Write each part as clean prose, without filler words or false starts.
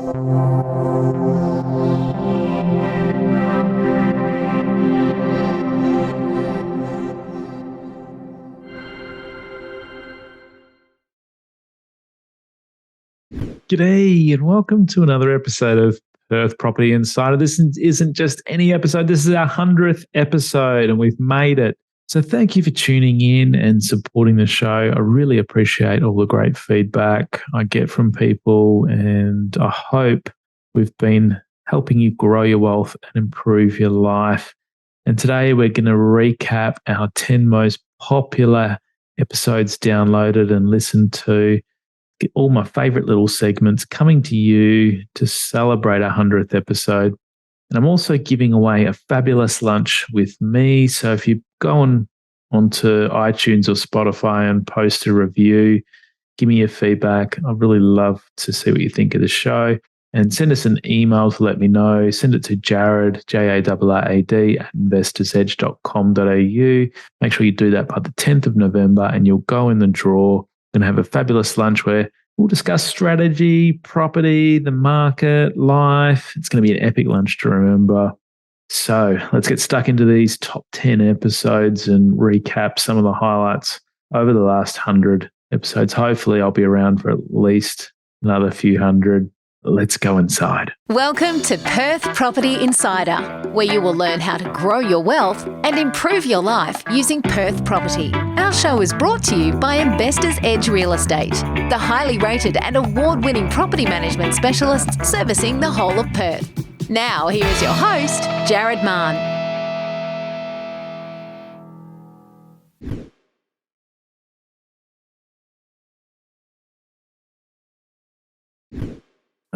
G'day and welcome to another episode of Perth Property Insider. This isn't just any episode, this is our 100th episode and we've made it. So thank you for tuning in and supporting the show. I really appreciate all the great feedback I get from people, and I hope we've been helping you grow your wealth and improve your life. And today we're going to recap our 10 most popular episodes downloaded and listened to. Get all my favorite little segments coming to you to celebrate our 100th episode. And I'm also giving away a fabulous lunch with me. So if you go onto iTunes or Spotify and post a review, give me your feedback. I'd really love to see what you think of the show. And send us an email to let me know. Send it to Jarrad, Jarrad, at investorsedge.com.au. Make sure you do that by the 10th of November and you'll go in the draw. Going to have a fabulous lunch where we'll discuss strategy, property, the market, life. It's going to be an epic lunch to remember. So let's get stuck into these top 10 episodes and recap some of the highlights over the last 100 episodes. Hopefully I'll be around for at least another few hundred. Let's go inside. Welcome to Perth Property Insider, where you will learn how to grow your wealth and improve your life using Perth property. Our show is brought to you by Investors Edge Real Estate, the highly rated and award-winning property management specialists servicing the whole of Perth. Now, here is your host, Jarrad Mann.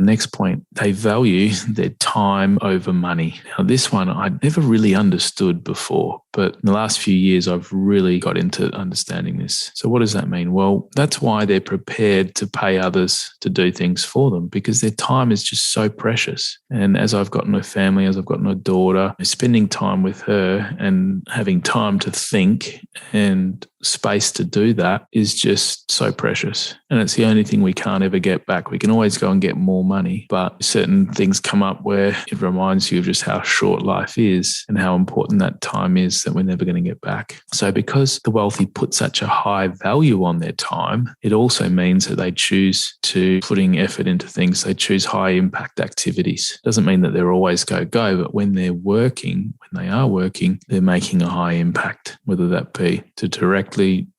Next point, they value their time over money. Now, this one I'd never really understood before, but in the last few years, I've really got into understanding this. So what does that mean? Well, that's why they're prepared to pay others to do things for them, because their time is just so precious. And as I've gotten a family, as I've gotten a daughter, spending time with her and having time to think and space to do that is just so precious. And it's the only thing we can't ever get back. We can always go and get more money, but certain things come up where it reminds you of just how short life is and how important that time is that we're never going to get back. So because the wealthy put such a high value on their time, it also means that they choose to putting effort into things. They choose high impact activities. Doesn't mean that they're always go, but when they're working, when they are working, they're making a high impact, whether that be to directly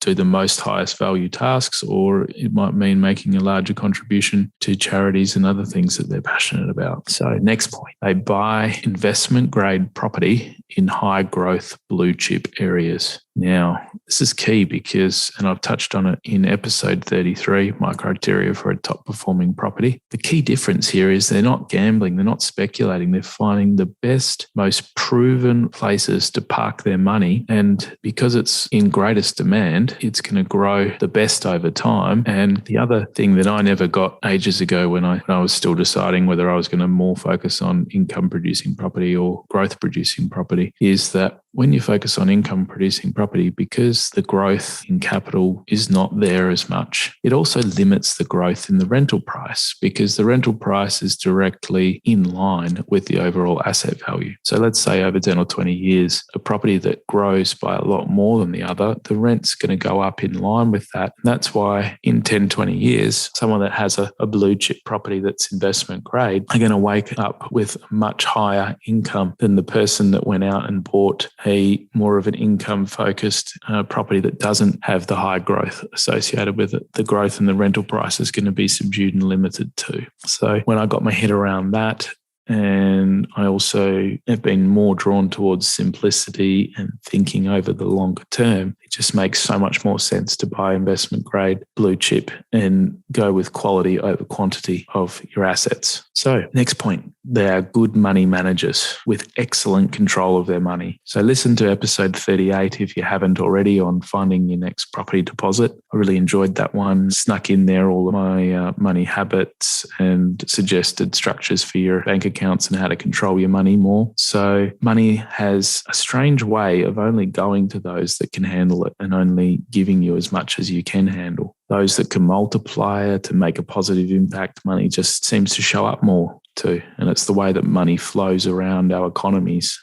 do the most highest value tasks, or it might mean making a larger contribution to charities and other things that they're passionate about. So next point, they buy investment grade property in high growth blue chip areas. Now, this is key because, and I've touched on it in episode 33, my criteria for a top performing property. The key difference here is they're not gambling, they're not speculating, they're finding the best, most proven places to park their money. And because it's in greatest demand, it's going to grow the best over time. And the other thing that I never got ages ago when I was still deciding whether I was going to more focus on income producing property or growth producing property is that when you focus on income producing property, because the growth in capital is not there as much, it also limits the growth in the rental price, because the rental price is directly in line with the overall asset value. So let's say over 10 or 20 years, a property that grows by a lot more than the other, the rent's going to go up in line with that. And that's why in 10, 20 years, someone that has a blue chip property that's investment grade are going to wake up with much higher income than the person that went out and bought a more of an income focused property that doesn't have the high growth associated with it. The growth in the rental price is going to be subdued and limited too. So when I got my head around that, and I also have been more drawn towards simplicity and thinking over the longer term, it just makes so much more sense to buy investment grade blue chip and go with quality over quantity of your assets. So next point, they are good money managers with excellent control of their money. So listen to episode 38 if you haven't already on finding your next property deposit. I really enjoyed that one. Snuck in there all of my money habits and suggested structures for your bank accounts and how to control your money more. So money has a strange way of only going to those that can handle wallet and only giving you as much as you can handle. Those that can multiply it to make a positive impact, money just seems to show up more too. And it's the way that money flows around our economies.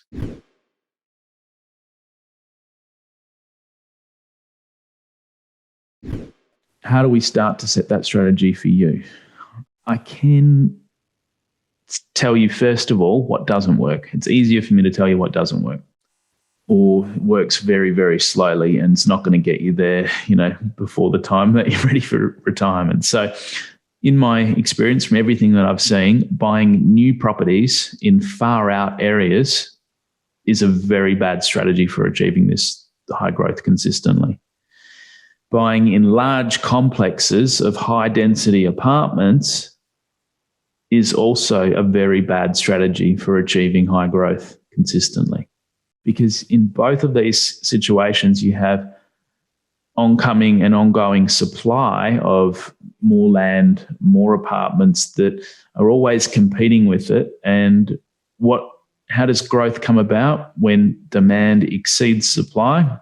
How do we start to set that strategy for you? I can tell you, first of all, what doesn't work. It's easier for me to tell you what doesn't work, or works very, very slowly, and it's not going to get you there, before the time that you're ready for retirement. So in my experience, from everything that I've seen, buying new properties in far out areas is a very bad strategy for achieving this high growth consistently. Buying in large complexes of high density apartments is also a very bad strategy for achieving high growth consistently. Because in both of these situations, you have oncoming and ongoing supply of more land, more apartments that are always competing with it. And how does growth come about? When demand exceeds supply,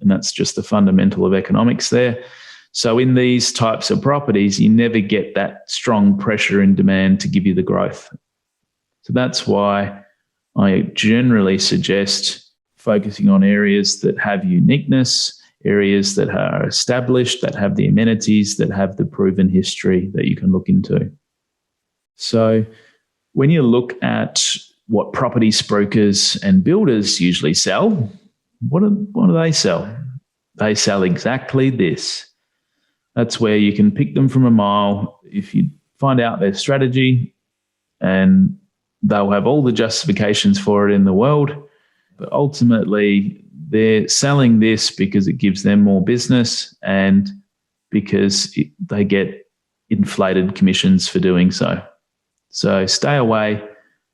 and that's just the fundamental of economics there. So in these types of properties, you never get that strong pressure in demand to give you the growth. So that's why I generally suggest focusing on areas that have uniqueness, areas that are established, that have the amenities, that have the proven history that you can look into. So when you look at what property brokers and builders usually sell, what do they sell? They sell exactly this. That's where you can pick them from a mile if you find out their strategy, and they'll have all the justifications for it in the world. But ultimately, they're selling this because it gives them more business and because they get inflated commissions for doing so. So stay away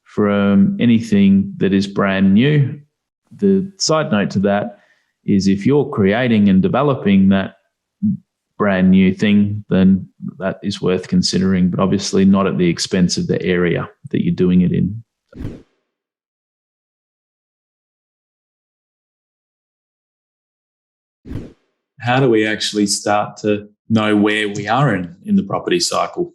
from anything that is brand new. The side note to that is if you're creating and developing that brand new thing, then that is worth considering, but obviously not at the expense of the area that you're doing it in. How do we actually start to know where we are in the property cycle?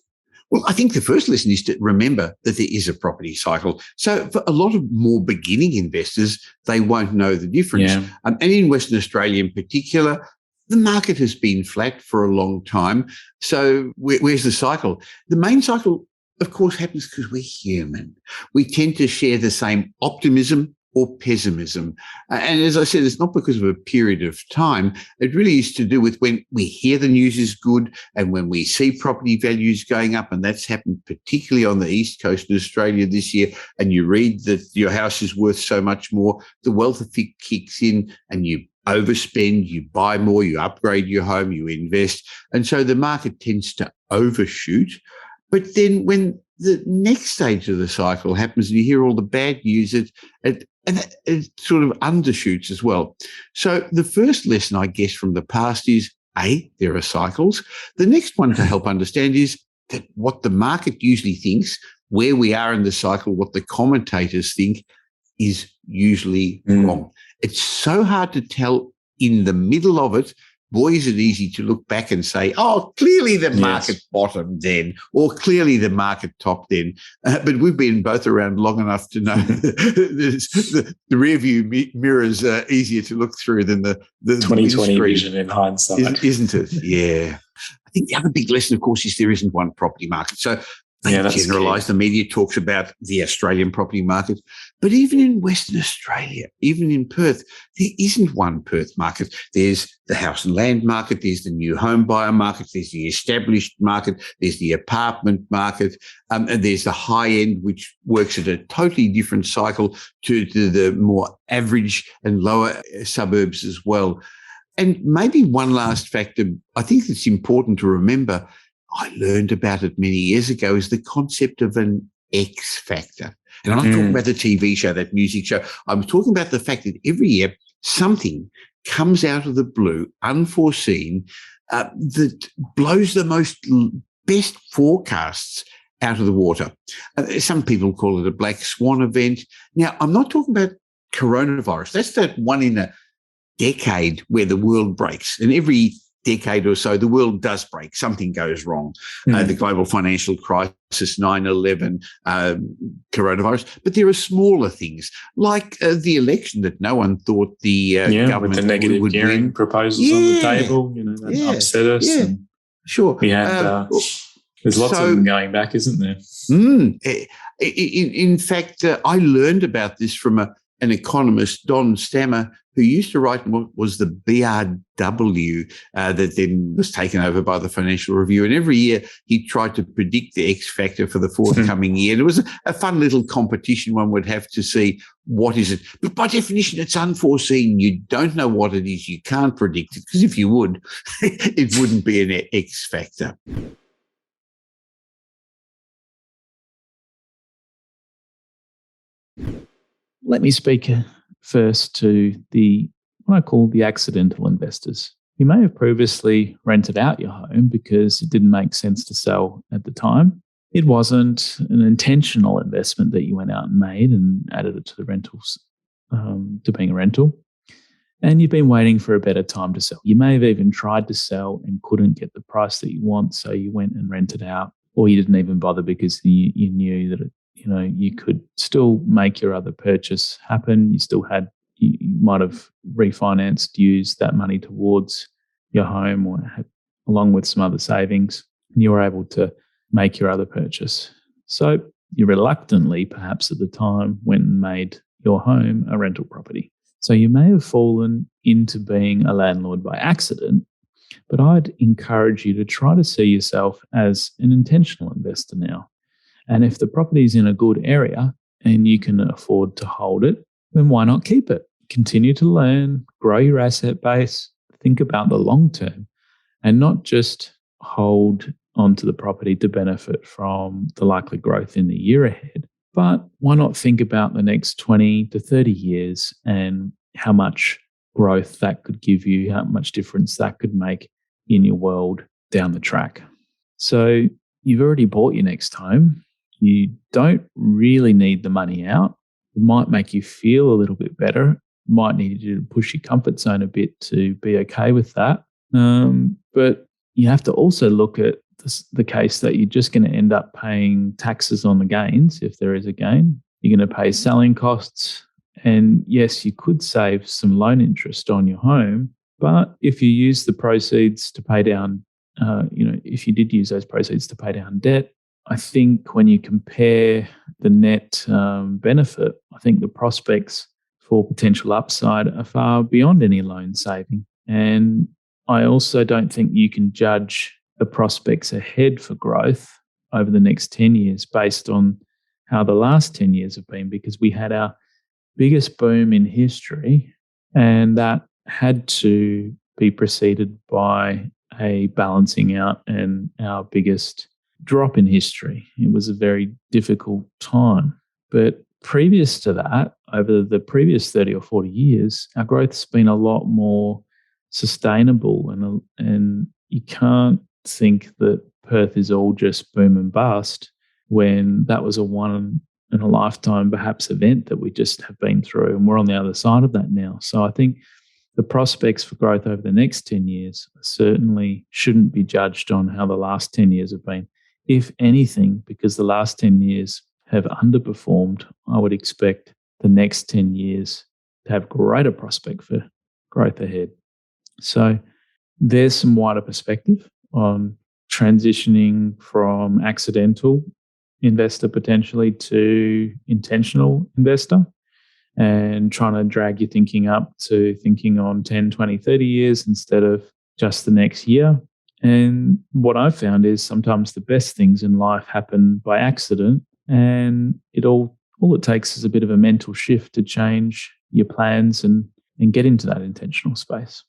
Well, I think the first lesson is to remember that there is a property cycle. So for a lot of more beginning investors, they won't know the difference. Yeah. And in Western Australia in particular, the market has been flat for a long time. So where's the cycle? The main cycle, of course, happens because we're human. We tend to share the same optimism or pessimism. And as I said, it's not because of a period of time. It really is to do with when we hear the news is good and when we see property values going up, and that's happened particularly on the east coast of Australia this year, and you read that your house is worth so much more, the wealth effect kicks in and you overspend, you buy more, you upgrade your home, you invest. And so the market tends to overshoot. But then when the next stage of the cycle happens and you hear all the bad news, it sort of undershoots as well. So the first lesson, I guess, from the past is, there are cycles. The next one to help understand is that what the market usually thinks, where we are in the cycle, what the commentators think is usually wrong. It's so hard to tell in the middle of it. Boy, is it easy to look back and say, clearly the market bottomed then, or clearly the market topped then. But we've been both around long enough to know the rear view mirror is easier to look through than the 2020 vision in hindsight. Isn't it? Yeah. I think the other big lesson, of course, is there isn't one property market. So they generalise. The media talks about the Australian property market. But even in Western Australia, even in Perth, there isn't one Perth market. There's the house and land market. There's the new home buyer market. There's the established market. There's the apartment market. And there's the high end, which works at a totally different cycle to the more average and lower suburbs as well. And maybe one last factor I think it's important to remember, I learned about it many years ago, is the concept of an X factor. And I'm not talking about the TV show, that music show. I'm talking about the fact that every year something comes out of the blue, unforeseen, that blows the best forecasts out of the water. Some people call it a black swan event. Now, I'm not talking about coronavirus. That's that one in decade where the world breaks. And every decade or so, the world does break. Something goes wrong. The global financial crisis, 9/11, coronavirus. But there are smaller things like the election that no one thought the government with the negative would gearing win. proposals on the table, that upset us. Yeah, and sure. we had there's lots of them going back, isn't there? In fact, I learned about this from an economist, Don Stammer, who used to write what was the BRW that then was taken over by the Financial Review. And every year he tried to predict the X factor for the forthcoming year. And it was a fun little competition. One would have to see what is it. But by definition, it's unforeseen. You don't know what it is. You can't predict it, because if you would, it wouldn't be an X factor. Let me speak first to what I call the accidental investors. You may have previously rented out your home because it didn't make sense to sell at the time. It wasn't an intentional investment that you went out and made and added it to the rentals, to being a rental. And you've been waiting for a better time to sell. You may have even tried to sell and couldn't get the price that you want, so you went and rented out, or you didn't even bother because you knew that you could still make your other purchase happen. You might have refinanced, used that money towards your home, or along with some other savings, and you were able to make your other purchase. So you reluctantly, perhaps at the time, went and made your home a rental property. So you may have fallen into being a landlord by accident, but I'd encourage you to try to see yourself as an intentional investor now. And if the property is in a good area and you can afford to hold it, then why not keep it? Continue to learn, grow your asset base, think about the long term, and not just hold onto the property to benefit from the likely growth in the year ahead. But why not think about the next 20 to 30 years and how much growth that could give you, how much difference that could make in your world down the track. So you've already bought your next home. You don't really need the money out. It might make you feel a little bit better. It might need you to push your comfort zone a bit to be okay with that. But you have to also look at the case that you're just going to end up paying taxes on the gains, if there is a gain. You're going to pay selling costs. And yes, you could save some loan interest on your home. But if you use the proceeds to pay down, if you did use those proceeds to pay down debt, I think when you compare the net benefit, I think the prospects for potential upside are far beyond any loan saving. And I also don't think you can judge the prospects ahead for growth over the next 10 years based on how the last 10 years have been, because we had our biggest boom in history, and that had to be preceded by a balancing out and our biggest drop in history. It was a very difficult time. But previous to that, over the previous 30 or 40 years, our growth's been a lot more sustainable, and you can't think that Perth is all just boom and bust when that was a one in a lifetime perhaps event that we just have been through, and we're on the other side of that now. So I think the prospects for growth over the next 10 years certainly shouldn't be judged on how the last 10 years have been. If anything, because the last 10 years have underperformed, I would expect the next 10 years to have greater prospect for growth ahead. So there's some wider perspective on transitioning from accidental investor potentially to intentional investor, and trying to drag your thinking up to thinking on 10, 20, 30 years instead of just the next year. And what I've found is sometimes the best things in life happen by accident, and all it takes is a bit of a mental shift to change your plans and get into that intentional space.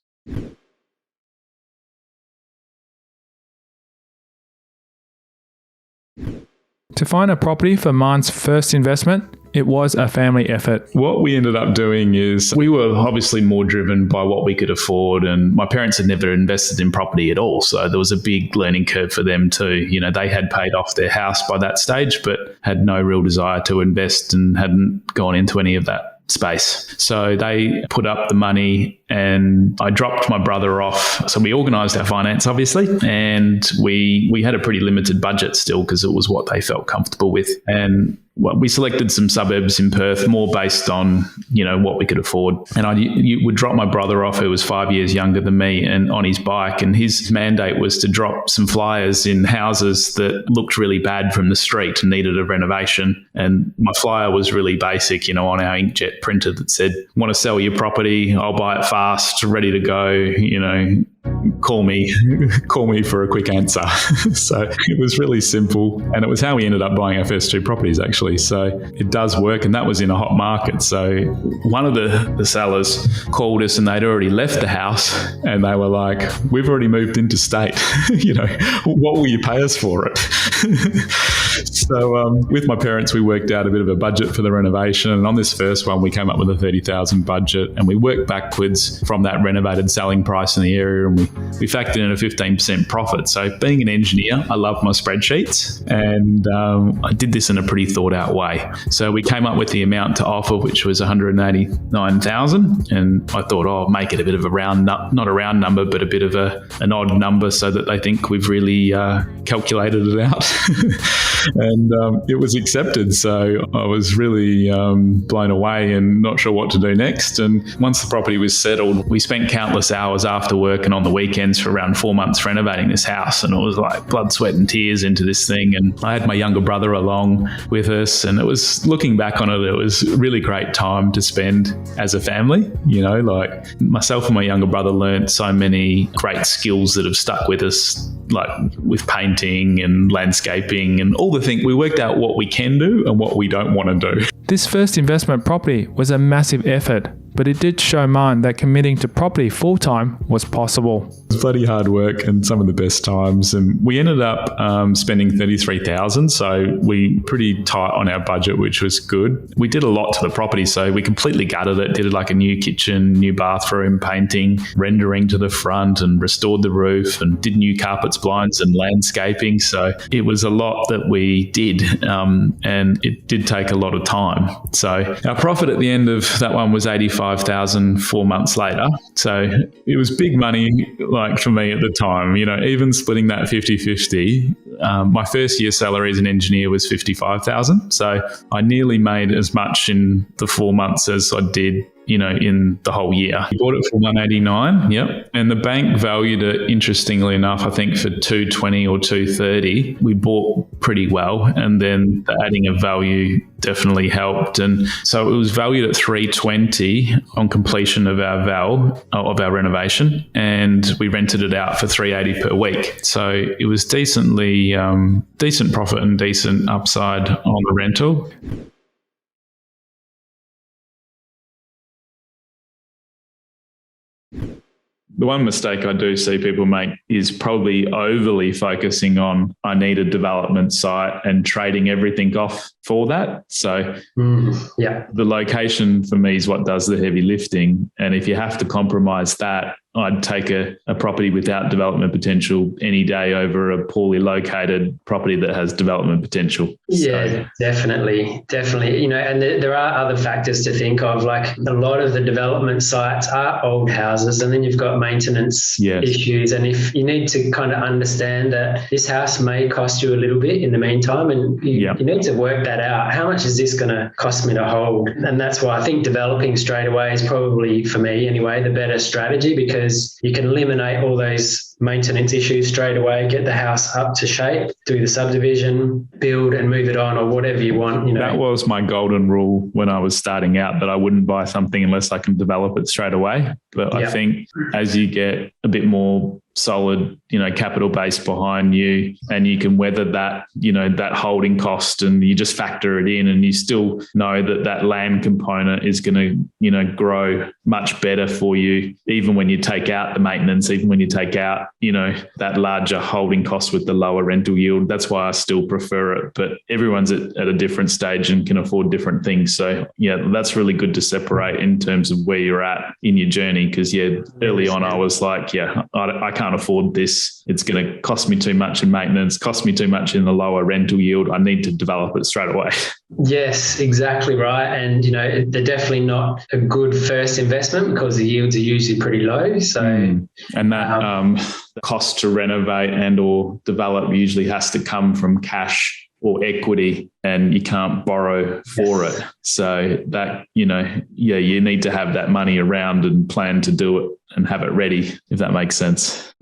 To find a property for mine's first investment, it was a family effort. What we ended up doing is we were obviously more driven by what we could afford, and my parents had never invested in property at all. So there was a big learning curve for them too. They had paid off their house by that stage, but had no real desire to invest and hadn't gone into any of that space. So they put up the money and I dropped my brother off. So we organised our finance, obviously, and we had a pretty limited budget still because it was what they felt comfortable with. And we selected some suburbs in Perth, more based on, what we could afford. And I would drop my brother off, who was 5 years younger than me, and on his bike. And his mandate was to drop some flyers in houses that looked really bad from the street and needed a renovation. And my flyer was really basic, on our inkjet printer that said, "Want to sell your property? I'll buy it fast, ready to go, call me for a quick answer." So it was really simple, and it was how we ended up buying our first 2 properties, actually. So it does work, and that was in a hot market. So one of the sellers called us, and they'd already left the house, and they were like, "We've already moved interstate. What will you pay us for it?" So with my parents, we worked out a bit of a budget for the renovation, and on this first one, we came up with a 30,000 budget, and we worked backwards from that renovated selling price in the area, and we factored in a 15% profit. So being an engineer, I love my spreadsheets, and I did this in a pretty thought out way. So we came up with the amount to offer, which was 189,000, and I thought, I'll make it a bit of a not a round number, but a bit of an odd number so that they think we've really calculated it out. And it was accepted. So I was really blown away and not sure what to do next. And once the property was settled, we spent countless hours after work and on the weekends for around 4 months renovating this house. And it was like blood, sweat and tears into this thing. And I had my younger brother along with us. And it was, looking back on it, it was a really great time to spend as a family. Like myself and my younger brother learned so many great skills that have stuck with us, like with painting and landscaping and all the things. We worked out what we can do and what we don't want to do. This first investment property was a massive effort, but it did show mine that committing to property full-time was possible. It was bloody hard work and some of the best times. And we ended up spending 33,000. So we pretty tight on our budget, which was good. We did a lot to the property. So we completely gutted it, did like a new kitchen, new bathroom, painting, rendering to the front, and restored the roof, and did new carpets, blinds and landscaping. So it was a lot that we did, and it did take a lot of time. So our profit at the end of that one was 85,000 4 months later. So it was big money, like for me at the time, even splitting that 50-50. My first year salary as an engineer was 55,000. So I nearly made as much in the 4 months as I did in the whole year. We bought it for 189, yep. And the bank valued it, interestingly enough, I think for 220 or 230. We bought pretty well, and then the adding of value definitely helped. And so it was valued at 320 on completion of our renovation, and we rented it out for 380 per week. So it was decent profit and decent upside on the rental. The one mistake I do see people make is probably overly focusing on, I need a development site, and trading everything off for that. So the location for me is what does the heavy lifting. And if you have to compromise that, I'd take a property without development potential any day over a poorly located property that has development potential. Yeah, definitely. And there are other factors to think of, like a lot of the development sites are old houses, and then you've got maintenance issues. And if you need to kind of understand that this house may cost you a little bit in the meantime, and you need to work that out. How much is this going to cost me to hold? And that's why I think developing straight away is probably, for me anyway, the better strategy, because you can eliminate all those maintenance issues straight away, get the house up to shape, do the subdivision, build and move it on, or whatever you want. That was my golden rule when I was starting out, that I wouldn't buy something unless I can develop it straight away. But I think as you get a bit more solid, capital base behind you, and you can weather that, that holding cost, and you just factor it in, and you still know that land component is going to, grow much better for you, even when you take out the maintenance, even when you take out, that larger holding cost with the lower rental yield. That's why I still prefer it. But everyone's at a different stage and can afford different things. So that's really good to separate in terms of where you're at in your journey. Because early on I was like, I can't can't afford this. It's going to cost me too much in maintenance, cost me too much in the lower rental yield. I need to develop it straight away. Yes, exactly right. And, they're definitely not a good first investment because the yields are usually pretty low. So, and that the cost to renovate and or develop usually has to come from cash or equity, and you can't borrow for it. So that, you need to have that money around and plan to do it and have it ready, if that makes sense.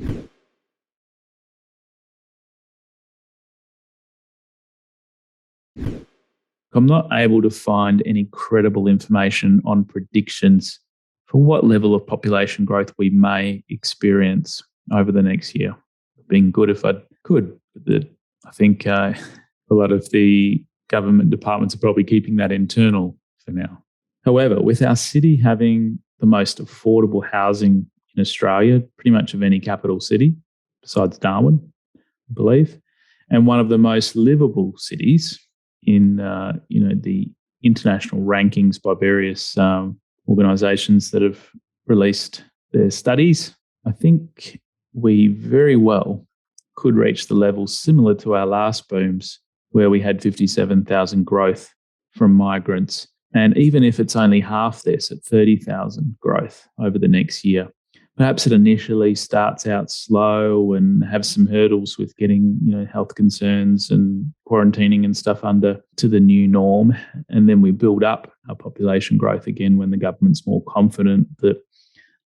I'm not able to find any credible information on predictions for what level of population growth we may experience over the next year. It'd been good if I could, but I think a lot of the government departments are probably keeping that internal for now. However, with our city having the most affordable housing in Australia, pretty much of any capital city, besides Darwin, I believe, and one of the most livable cities in the international rankings by various organisations that have released their studies, I think we very well could reach the levels similar to our last booms, where we had 57,000 growth from migrants. And even if it's only half this, at 30,000 growth over the next year, perhaps it initially starts out slow and have some hurdles with getting, health concerns and quarantining and stuff under to the new norm. And then we build up our population growth again when the government's more confident that,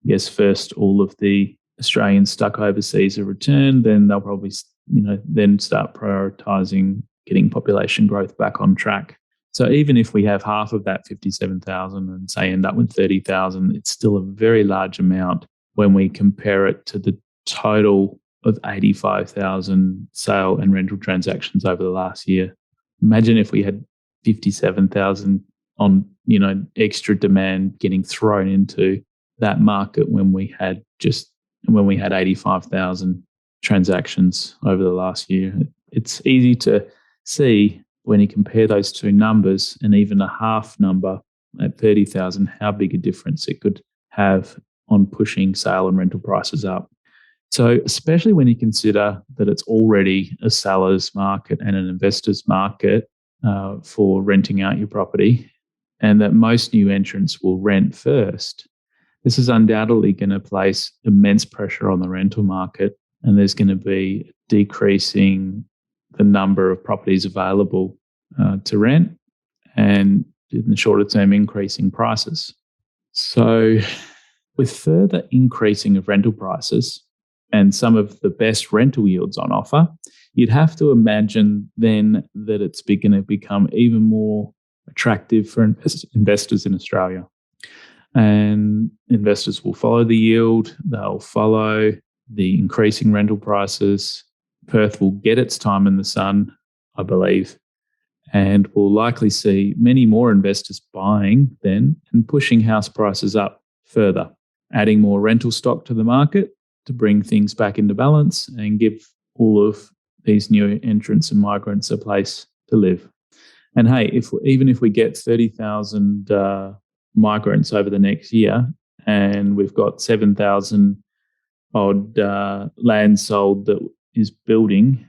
yes, first all of the Australians stuck overseas are returned, then they'll probably, then start prioritising getting population growth back on track. So even if we have half of that 57,000 and say end up with 30,000, it's still a very large amount when we compare it to the total of 85,000 sale and rental transactions over the last year. Imagine if we had 57,000 on, extra demand getting thrown into that market when we had 85,000 transactions over the last year. It's easy to see when you compare those two numbers and even a half number at 30,000, how big a difference it could have on pushing sale and rental prices up. So especially when you consider that it's already a seller's market and an investor's market for renting out your property, and that most new entrants will rent first, this is undoubtedly going to place immense pressure on the rental market, and there's going to be decreasing the number of properties available to rent, and in the shorter term, increasing prices. So with further increasing of rental prices and some of the best rental yields on offer, you'd have to imagine then that it's going to become even more attractive for investors in Australia. And investors will follow the yield, they'll follow the increasing rental prices. Perth will get its time in the sun, I believe, and we'll likely see many more investors buying then and pushing house prices up further, adding more rental stock to the market to bring things back into balance and give all of these new entrants and migrants a place to live. And hey, even if we get 30,000 migrants over the next year and we've got 7,000 odd land sold that is building,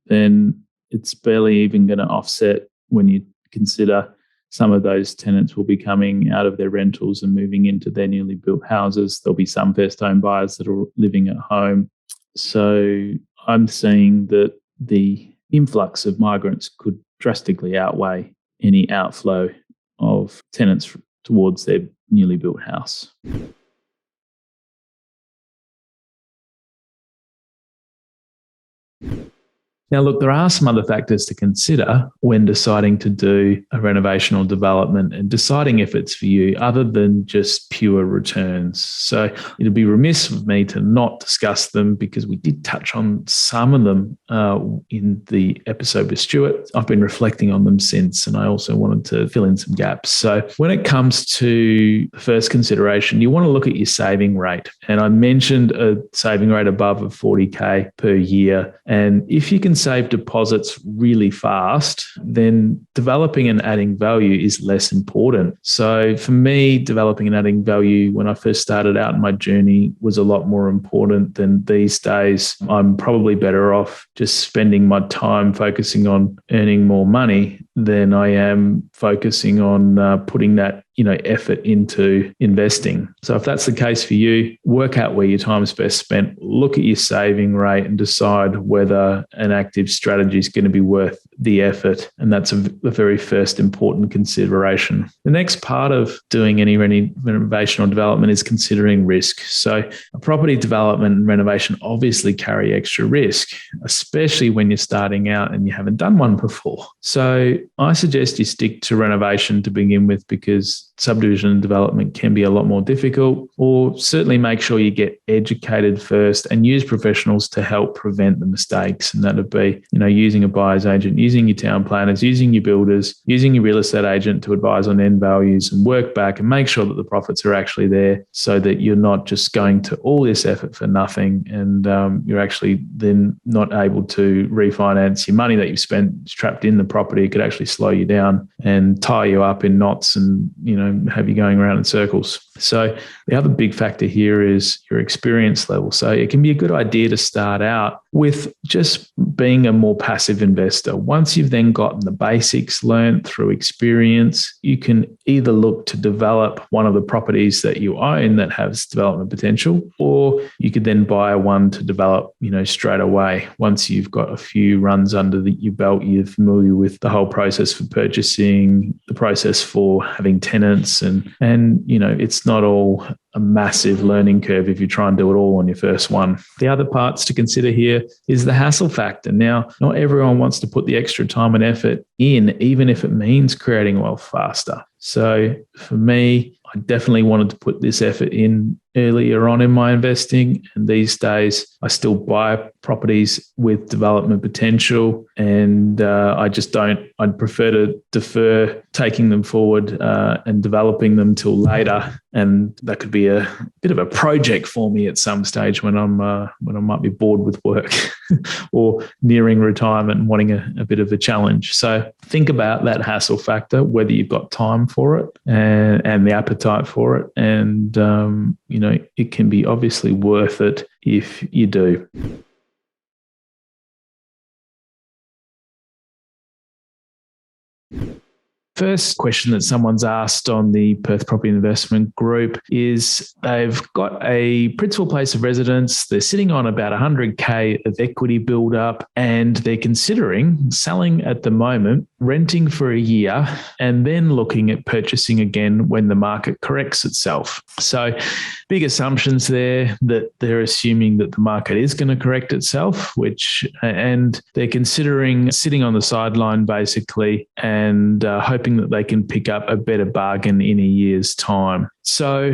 then it's barely even going to offset when you consider some of those tenants will be coming out of their rentals and moving into their newly built houses. There'll be some first home buyers that are living at home. So I'm seeing that the influx of migrants could drastically outweigh any outflow of tenants towards their newly built house. Now, look, there are some other factors to consider when deciding to do a renovational development and deciding if it's for you other than just pure returns. So it'd be remiss of me to not discuss them because we did touch on some of them in the episode with Stuart. I've been reflecting on them since, and I also wanted to fill in some gaps. So when it comes to the first consideration, you want to look at your saving rate. And I mentioned a saving rate above of 40K per year. And if you can save deposits really fast, then developing and adding value is less important. So for me, developing and adding value when I first started out in my journey was a lot more important than these days. I'm probably better off just spending my time focusing on earning more money than I am focusing on putting that effort into investing. So if that's the case for you, work out where your time is best spent, look at your saving rate and decide whether an active strategy is going to be worth the effort. And that's the very first important consideration. The next part of doing any renovational development is considering risk. So a property development and renovation obviously carry extra risk, especially when you're starting out and you haven't done one before. So I suggest you stick to renovation to begin with, because subdivision and development can be a lot more difficult, or certainly make sure you get educated first and use professionals to help prevent the mistakes. And that would be, using a buyer's agent, using your town planners, using your builders, using your real estate agent to advise on end values and work back and make sure that the profits are actually there, so that you're not just going to all this effort for nothing and you're actually then not able to refinance your money that you've spent trapped in the property. It could actually slow you down and tie you up in knots and, have you going around in circles. So the other big factor here is your experience level. So it can be a good idea to start out with just being a more passive investor. Once you've then gotten the basics learned through experience, you can either look to develop one of the properties that you own that has development potential, or you could then buy one to develop, straight away. Once you've got a few runs under your belt, you're familiar with the whole process for purchasing, the process for having tenants, and it's not all a massive learning curve if you try and do it all on your first one. The other parts to consider here is the hassle factor. Now, not everyone wants to put the extra time and effort in, even if it means creating wealth faster. So for me, I definitely wanted to put this effort in earlier on in my investing. And these days, I still buy properties with development potential. And I'd prefer to defer taking them forward and developing them till later. And that could be a bit of a project for me at some stage when I might be bored with work or nearing retirement and wanting a bit of a challenge. So think about that hassle factor, whether you've got time for it and the appetite for it. And, it can be obviously worth it if you do. First question that someone's asked on the Perth Property Investment Group is they've got a principal place of residence. They're sitting on about 100K of equity build up, and they're considering selling at the moment, renting for a year, and then looking at purchasing again when the market corrects itself. So big assumptions there that they're assuming that the market is going to correct itself, and they're considering sitting on the sideline basically and hoping that they can pick up a better bargain in a year's time. So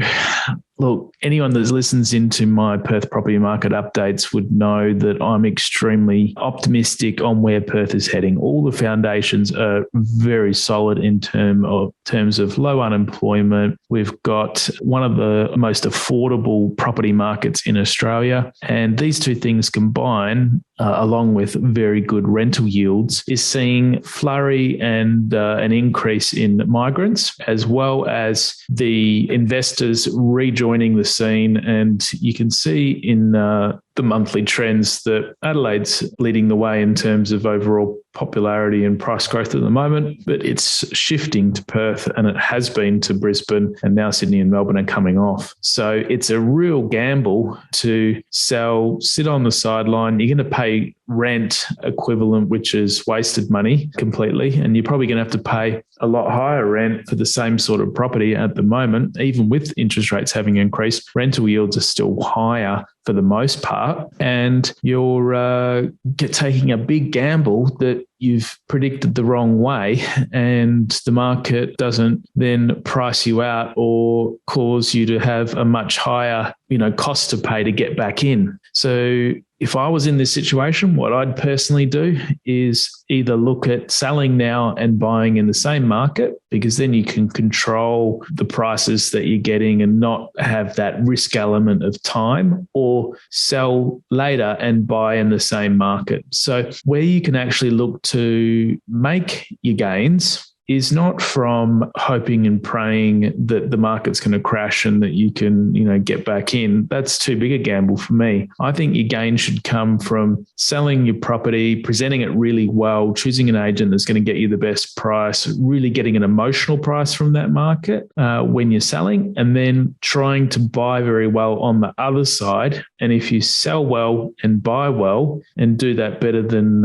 look, anyone that listens into my Perth property market updates would know that I'm extremely optimistic on where Perth is heading. All the foundations are very solid in terms of low unemployment. We've got one of the most affordable property markets in Australia. And these two things combine, along with very good rental yields, is seeing flurry and an increase in migrants, as well as the investors rejoining the scene. And you can see in the monthly trends that Adelaide's leading the way in terms of overall popularity and price growth at the moment, but it's shifting to Perth, and it has been to Brisbane, and now Sydney and Melbourne are coming off. So it's a real gamble to sell, sit on the sideline. You're going to pay rent equivalent, which is wasted money completely, and you're probably going to have to pay a lot higher rent for the same sort of property at the moment. Even with interest rates having increased, rental yields are still higher for the most part, and you're taking a big gamble that you've predicted the wrong way and the market doesn't then price you out or cause you to have a much higher, cost to pay to get back in. So if I was in this situation, what I'd personally do is either look at selling now and buying in the same market, because then you can control the prices that you're getting and not have that risk element of time, or sell later and buy in the same market. So where you can actually look to make your gains is not from hoping and praying that the market's going to crash and that you can, get back in. That's too big a gamble for me. I think your gain should come from selling your property, presenting it really well, choosing an agent that's going to get you the best price, really getting an emotional price from that market when you're selling, and then trying to buy very well on the other side. And if you sell well and buy well and do that better than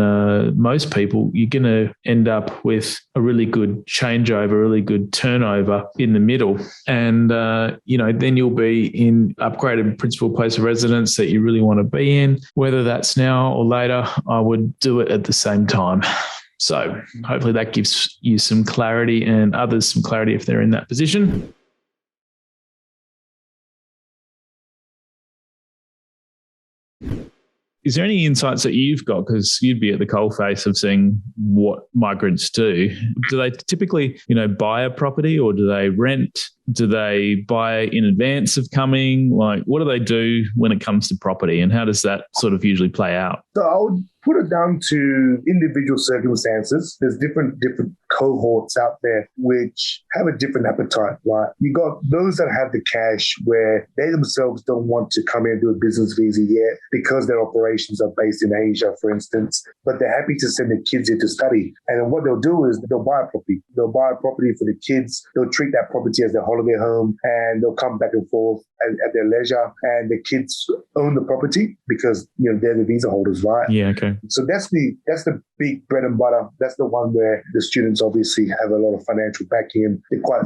most people, you're going to end up with a really good changeover, really good turnover in the middle. And, then you'll be in upgraded principal place of residence that you really want to be in. Whether that's now or later, I would do it at the same time. So hopefully that gives you some clarity and others some clarity if they're in that position. Is there any insights that you've got, because you'd be at the coalface of seeing what migrants do? Do they typically, buy a property, or do they rent? Do they buy in advance of coming? Like, what do they do when it comes to property, and how does that sort of usually play out? So I would put it down to individual circumstances. There's different cohorts out there which have a different appetite, right? You got those that have the cash where they themselves don't want to come in and do a business visa yet because their operations are based in Asia, for instance, but they're happy to send their kids here to study. And then what they'll do is they'll buy a property. They'll buy a property for the kids. They'll treat that property as their holiday home, and they'll come back and forth at their leisure, and the kids own the property because they're the visa holders, right? Yeah, okay. So that's the big bread and butter. That's the one where the students obviously have a lot of financial backing and they're quite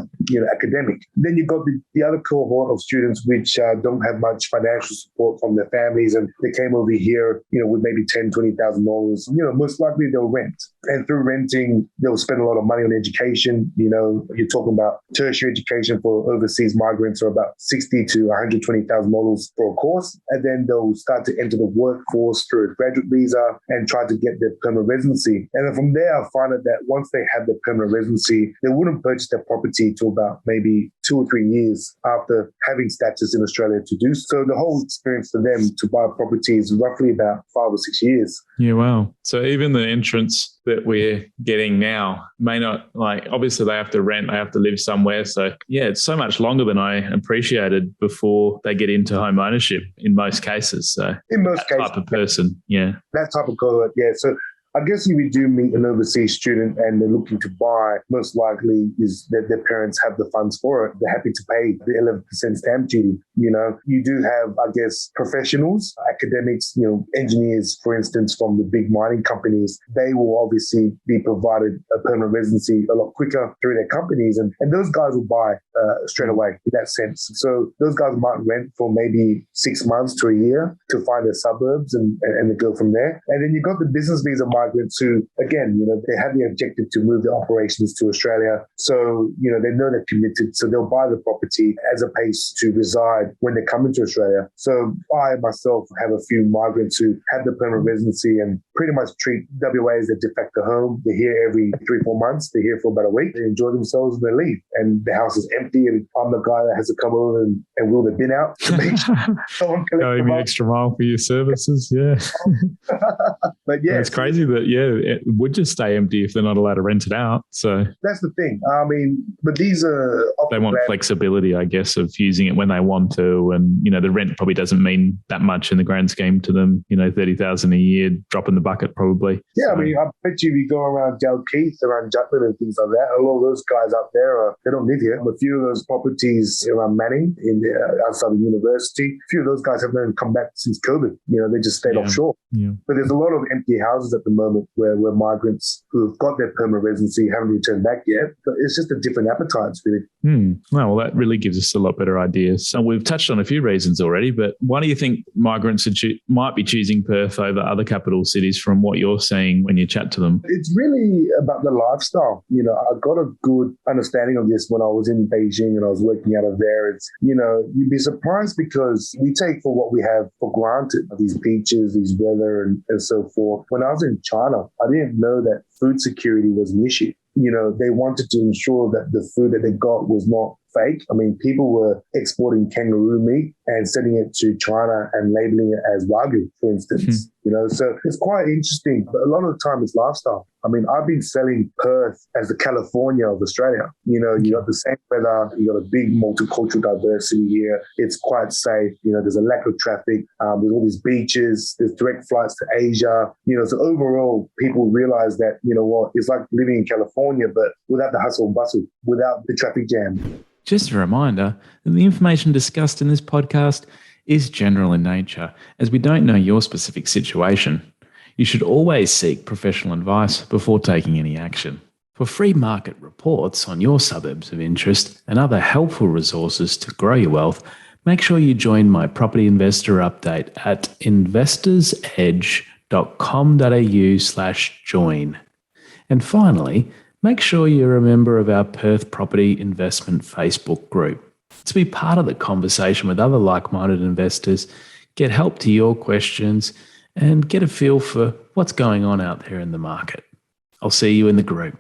academic. Then you've got the other cohort of students which don't have much financial support from their families, and they came over here with maybe $10,000, $20,000. Most likely they'll rent, and through renting they'll spend a lot of money on education. You're talking about tertiary education for overseas migrants are about $60,000 to $120,000 for a course, and then they'll start to enter the workforce through a graduate visa and try to get their permanent residency. And then from there, I find out that once they have their permanent residency, they wouldn't purchase their property till about maybe 2 or 3 years after having status in Australia to do so. The whole experience for them to buy a property is roughly about 5 or 6 years. Yeah, wow. So even the entrance that we're getting now may not, obviously they have to rent, they have to live somewhere. So yeah, it's so much longer than I appreciated before they get into home ownership in most cases. So in most cases, type of person, yeah. That type of cohort, yeah. So I guess if you do meet an overseas student and they're looking to buy, most likely is that their parents have the funds for it. They're happy to pay the 11% stamp duty. You do have, I guess, professionals, academics, engineers, for instance, from the big mining companies. They will obviously be provided a permanent residency a lot quicker through their companies. And those guys will buy straight away in that sense. So those guys might rent for maybe 6 months to a year to find their suburbs and they go from there. And then you've got the business visa migrants who, again, they have the objective to move their operations to Australia. So, they know they're committed. So they'll buy the property as a place to reside when they come into Australia. So I myself have a few migrants who have the permanent residency and pretty much treat WA as their de facto home. They're here every 3-4 months. They're here for about a week. They enjoy themselves and they leave. And the house is empty. And I'm the guy that has to come over and wheel the bin out to make sure someone collects Going the extra mile for your services, yeah. But yeah. It's crazy that, it would just stay empty if they're not allowed to rent it out. So that's the thing. But these are... They want flexibility, I guess, of using it when they want to. And, the rent probably doesn't mean that much in the grand scheme to them. $30,000 a year, drop in the bucket probably. Yeah, so. I bet you if you go around Dalkeith, around Jutland and things like that, a lot of those guys up there, they don't live here. A few of those properties around Manning, outside of university, a few of those guys haven't even come back since COVID. They just stayed offshore. Yeah. But there's a lot of empty houses at the moment where migrants who have got their permanent residency haven't returned back yet. But it's just a different appetites, really. Well, that really gives us a lot better ideas. So we've touched on a few reasons already, but why do you think migrants might be choosing Perth over other capital cities takeaways from what you're seeing when you chat to them? It's really about the lifestyle. I got a good understanding of this when I was in Beijing and I was working out of there. It's, you'd be surprised because we take for what we have for granted, these beaches, these weather and so forth. When I was in China, I didn't know that food security was an issue. They wanted to ensure that the food that they got was not fake. I mean, people were exporting kangaroo meat and sending it to China and labeling it as Wagyu, for instance. So it's quite interesting. But a lot of the time it's lifestyle. I mean, I've been selling Perth as the California of Australia. You got the same weather, you got a big multicultural diversity here. It's quite safe. There's a lack of traffic. There's all these beaches. There's direct flights to Asia. So overall, people realize that, it's like living in California, but without the hustle and bustle, without the traffic jam. Just a reminder that the information discussed in this podcast is general in nature, as we don't know your specific situation. You should always seek professional advice before taking any action. For free market reports on your suburbs of interest and other helpful resources to grow your wealth, make sure you join my property investor update at investorsedge.com.au/join. And finally, make sure you're a member of our Perth Property Investment Facebook group to be part of the conversation with other like-minded investors, get help to your questions, and get a feel for what's going on out there in the market. I'll see you in the group.